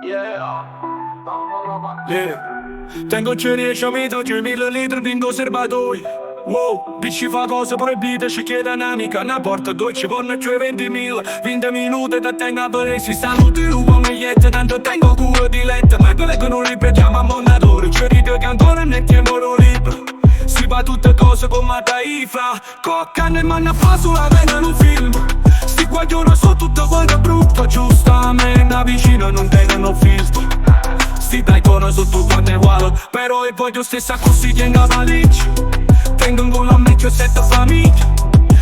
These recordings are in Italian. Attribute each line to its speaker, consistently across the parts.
Speaker 1: Yeah. Tengo 10 amici, 1000 litri di conservatori. Wow, dici fa cose proibite, ci chiede un'amica. Una porta dove ci vanno 20.000 20 minuti da tengo a vedere. Si stanno di lupo migliette, tanto tengo cura di letto. Ma quelle che non ripetiamo a monatore. Ci ride che ancora ne chiamano libro. Si fa tutte cose come Taifa. Cocca nel manna fa sulla vena in un film. Sti guaglioni sono tutto quanto brutto. Giustamente vicino non tengono filtro. Sti dai tono sono tutto quanto uguale. Però e voglio stessa così tengo la legge. Tengo un culo a mezzo sette famiglie.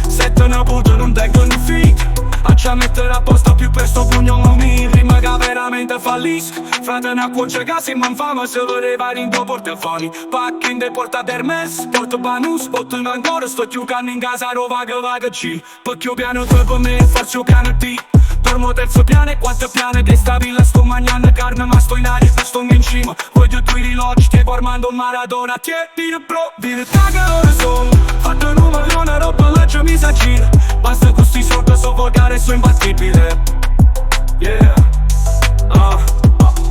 Speaker 1: Sette una puta non tengono figli. Faccia mettere a posto più per sto pugno mi rima che veramente fallisco. Frate una cuoce che si manfama se lo revare in tuo portafoni. Pacchi in de porta Hermes, porto Banus, porto in ancora. Sto giocando in casa roba che va che ci. Perché io piano tu per me faccio piano T. Dormo terzo piano e quattro piani di stabile. Sto mangiando carne ma sto in aria e sto in cima. Voglio due rilogi, ti formando un maratona. Tieni bro, dire che ora sono fatto un numero, una roba legge mi sa gira. Basta con sti soldi, so volgare, so imbattibile. Yeah.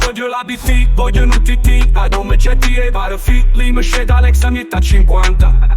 Speaker 1: Voglio la BT, voglio un TT. A dove c'è e pare lì mi scende Alexa mietta 50.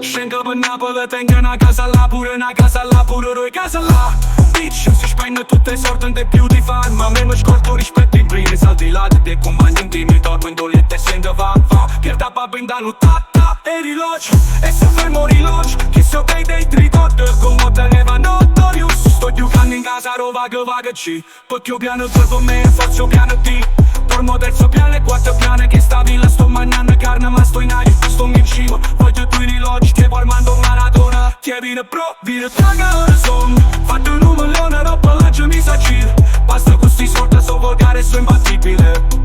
Speaker 1: Scendo per Napoli, tengo una casa là, pure una casa là, pure due case là. Bitch, si spende tutte le sorti di più di fan. Ma a me mi scordo rispetto ai primi salti là. Dei compagni intimi, torno in dolette e sento va. Pierda papà in danno tatta e riloggio. E se fermo riloggio, che so che dei ricordi come teneva Notorious. Sto giocando in casa roba che va che ci. Perché io piano tu per me faccio piano T. Dormo terzo piano e quattro piani che sta villa. Sto mangiando carne ma sto in aria, sto in cima. Voglio due rilogi che formando un maratona. Tieni pro, vire traga ora sono fatto un numero, una roba legge mi sa gira. Basta con sti soldi, so volgare, so imbattibile.